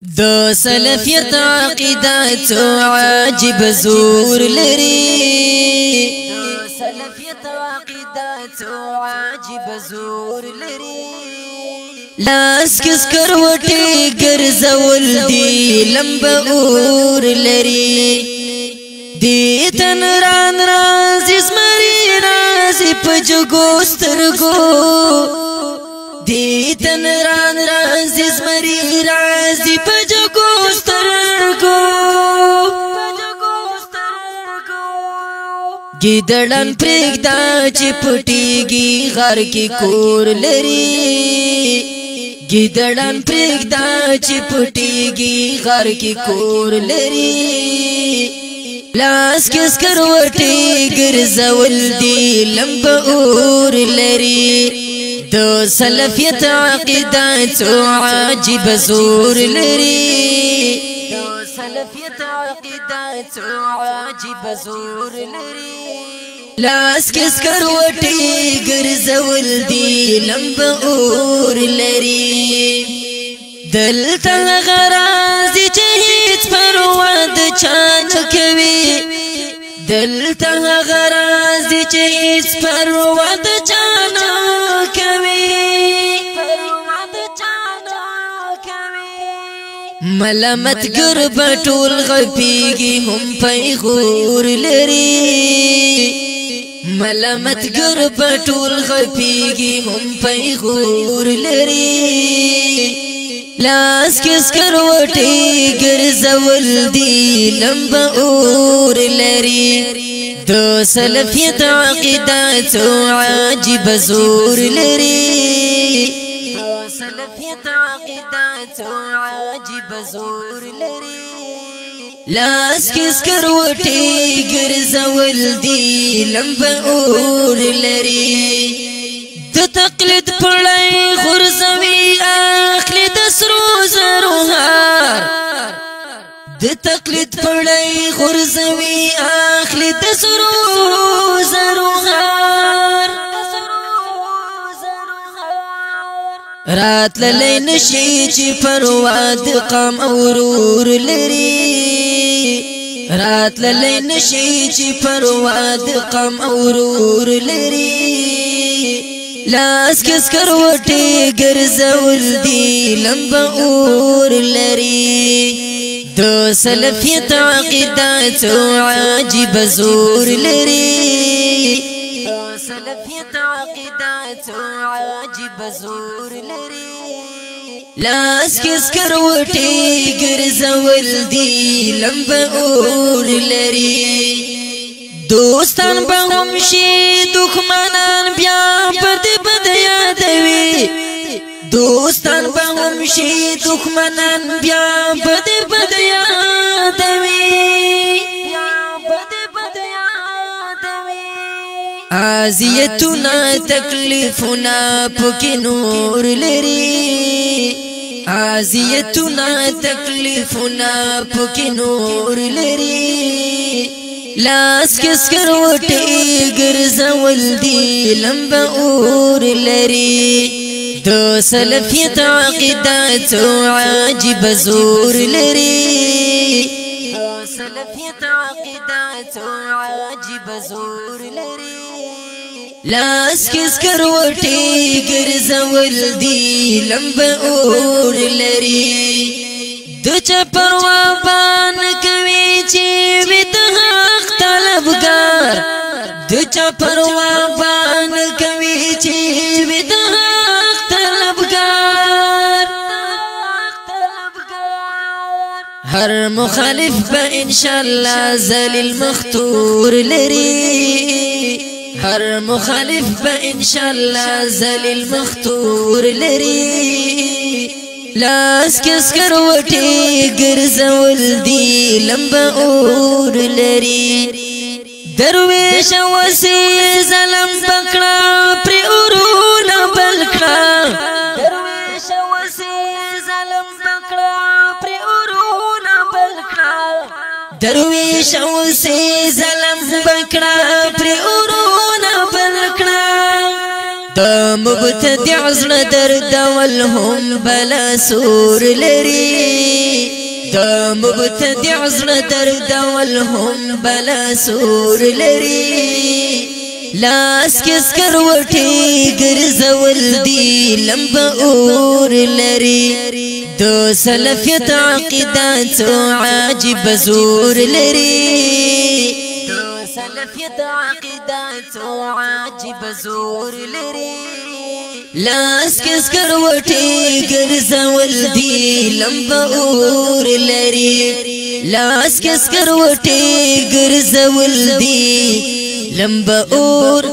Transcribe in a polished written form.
د سلفیت عقیدت عجیب زور لري د سلفیت عقیدت عجیب زور لري لاس کس کروټي ګرځول دی لمبه اور لري دی تن ران راز اسمري راز پجګو سترګو دی تن ران راز اسمري راز پجګو سترګو ګیدړن پرېږدا چې پټيږي غر کې کور لري ګیدړن پرېږدا چې پټيږي غر کې کور لري لاس کس کروټي ګرځول دی لمبه اور لري د سلفیت عقیدت عجیب زور لري د سلفیت عقیدت عجیب زور لري لاس کس کروټي ګرځول دی لمبه اور لري دلته غراض چې هیڅ پروا د چا نه کوي دلته غراض چې هیڅ پروا د چا نه ملامت ګر بټول غپیږي هم پیغور لري ملامت ګر بټول غپیږي هم پیغور لري لاس کس کروټي ګرځول دی لمبه اور لري د سلفیت عقیدت عجیب زور لري سلفیت عقیدت عجیب زور لري لاس کس کروټي ګرځول دی لمبه اور لري د تقلید پړای غرزوي اخلي د سرو زرو هار د تقلید پړای غرزوي اخلي د سرو زرو هار رات للی نشي چې پروا د قام اورور لري رات للی نشي چې پروا د قام اورور لري لاس کس کروټي ګرځول دی لمبه اور لري د سلفیت عقیدت عجیب زور لري سلفیت عقیدت عجیب زور لري لاس کس کروټي ګرځول دی لمبه اور لري دوستان به هم شي دښمنان بیا بد یادوي دوستان به هم شي دښمنان بیا بد یادوي عازیتنا تکلیفنا پکې نور لري عازیتنا تکلیفنا پکې نور لري لاس کس کروټي ګرځول دی لمبه اور لري د سلفیت عقیدت عجیب زور لري سلفیت عقیدت عجیب زور لري لاس کس کروټي ګرځول دی لمبه اور لري د چا پروا بان کوي چې وت حق طلبګار د چا پروا بان کوي چې وت حق طلبګار هر مخالف به ان شاء الله ذلیل مختور لري هر مخالف به ان شاء الله ذلیل مختور لري لاس کس کروټي ګرځول دی لمبه اور لري درویش وسی ظلم پکړه پر اورونه بلکړه درویش وسی ظلم پکړه پر اورونه بلکړه درویش وسی ظلم پکړه پر اورونه بلکړه د مبتدع زړه درد ول هم بلا سور لري د مبتدع زړه درد ولهم بلا سور لري لاس کس کروټي ګرځول دي لمبه اور لري د سلفیت عقیده څو عجیب زور لري د سلفیت عقیده څو عجیب زور لري لاس کس کروټي ګرځول دي لمبه اور لري لاس کس کروټي ګرځول دي لمبه اور